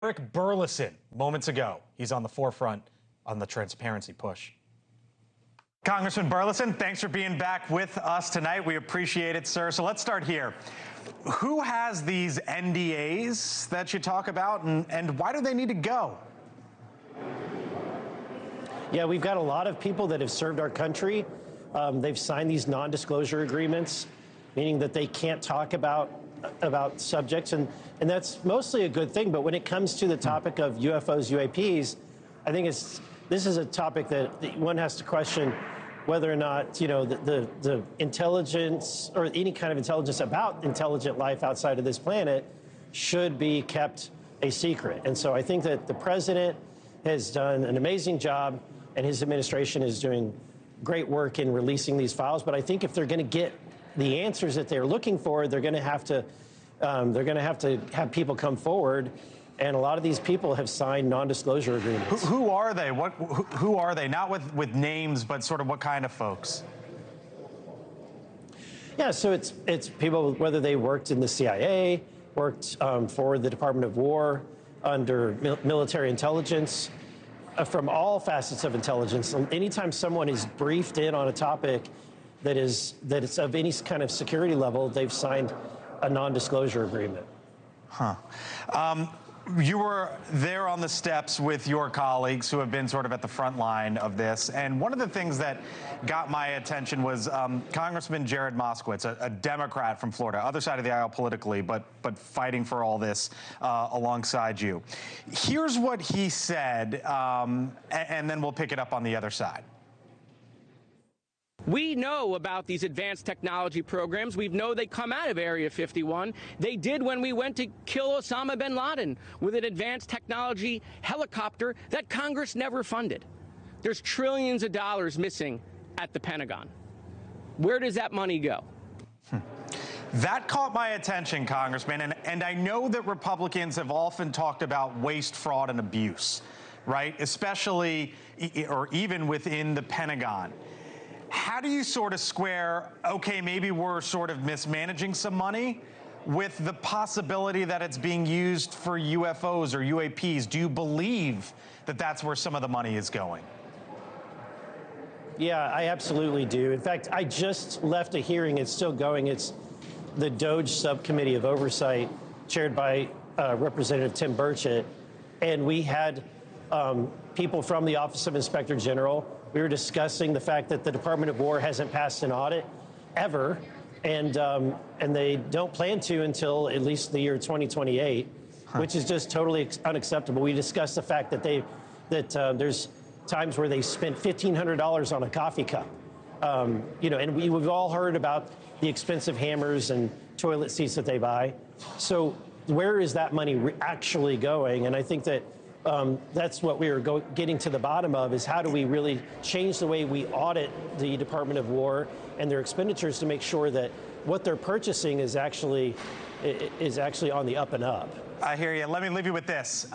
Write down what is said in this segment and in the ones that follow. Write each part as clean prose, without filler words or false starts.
Rick Burlison, moments ago. He's on the forefront on the transparency push. Congressman Burlison, thanks for being back with us tonight. We appreciate it, sir. So let's start here. Who has these NDAs that you talk about, and why do they need to go? Yeah, we've got a lot of people that have served our country. They've signed these non-disclosure agreements, meaning that they can't talk about subjects, and that's mostly a good thing. But when it comes to the topic of UFOs, UAPs, I think this is a topic that one has to question whether or not, the intelligence or any kind of intelligence about intelligent life outside of this planet should be kept a secret. And so I think that the president has done an amazing job, and his administration is doing great work in releasing these files. But I think if they're going to get the answers that they're looking for, they're going to have to have people come forward, and a lot of these people have signed non-disclosure agreements. Who are they? Who are they? Not with names, but sort of what kind of folks? Yeah, so it's people, whether they worked in the CIA, worked for the Department of War, under military intelligence, from all facets of intelligence. Anytime someone is briefed in on a topic that it's of any kind of security level, they've signed a non-disclosure agreement. Huh. You were there on the steps with your colleagues who have been sort of at the front line of this, and one of the things that got my attention was Congressman Jared Moskowitz, a Democrat from Florida, other side of the aisle politically, but fighting for all this alongside you. Here's what he said, and then we'll pick it up on the other side. We know about these advanced technology programs. We know they come out of Area 51. They did when we went to kill Osama bin Laden with an advanced technology helicopter that Congress never funded. There's trillions of dollars missing at the Pentagon. Where does that money go? That caught my attention, Congressman, and I know that Republicans have often talked about waste, fraud, and abuse, right? Especially, or even within the Pentagon. How do you sort of square, okay, maybe we're sort of mismanaging some money with the possibility that it's being used for UFOs or UAPs? Do you believe that that's where some of the money is going? Yeah, I absolutely do. In fact, I just left a hearing. It's still going. It's the DOGE Subcommittee of Oversight, chaired by Representative Tim Burchett. And we had people from the Office of Inspector General. We were discussing the fact that the Department of War hasn't passed an audit ever, and they don't plan to until at least the year 2028, which is just totally unacceptable. We discussed the fact that there's times where they spent $1,500 on a coffee cup, and we've all heard about the expensive hammers and toilet seats that they buy. So where is that money actually going? And I think that that's what we were getting to the bottom of, is how do we really change the way we audit the Department of War and their expenditures to make sure that what they're purchasing is actually on the up and up. I hear you. Let me leave you with this.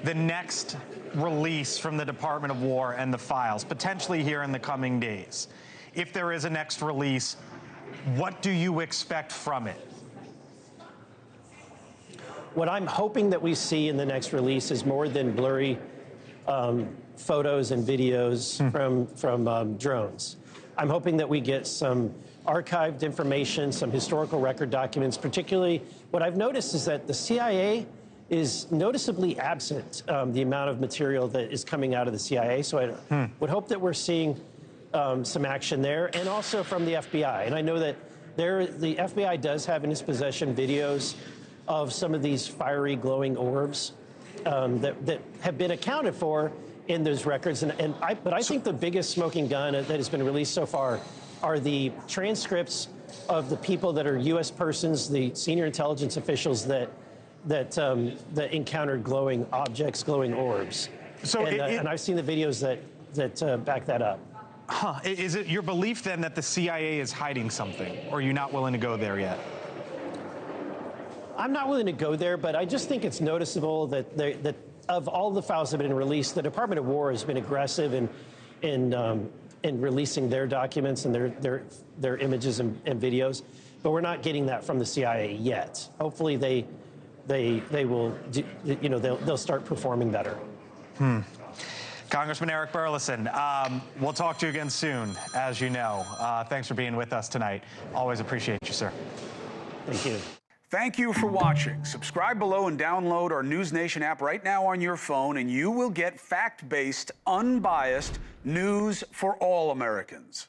The next release from the Department of War and the files, potentially here in the coming days. If there is a next release, what do you expect from it? What I'm hoping that we see in the next release is more than blurry photos and videos from drones. I'm hoping that we get some archived information, some historical record documents. Particularly, what I've noticed is that the CIA is noticeably absent, the amount of material that is coming out of the CIA. So I would hope that we're seeing some action there, and also from the FBI. And I know that the FBI does have in its possession videos of some of these fiery, glowing orbs that have been accounted for in those records. But I think the biggest smoking gun that has been released so far are the transcripts of the people that are U.S. persons, the senior intelligence officials that encountered glowing objects, glowing orbs. So and I've seen the videos that back that up. Huh. Is it your belief then that the CIA is hiding something, or are you not willing to go there yet? I'm not willing to go there, but I just think it's noticeable that of all the files that have been released, the Department of War has been aggressive in releasing their documents and their images and videos, but we're not getting that from the CIA yet. Hopefully they they will, they'll start performing better. Congressman Eric Burlison, we'll talk to you again soon, as you know. Thanks for being with us tonight. Always appreciate you, sir. Thank you. Thank you for watching. Subscribe below and download our NewsNation app right now on your phone, and you will get fact-based, unbiased news for all Americans.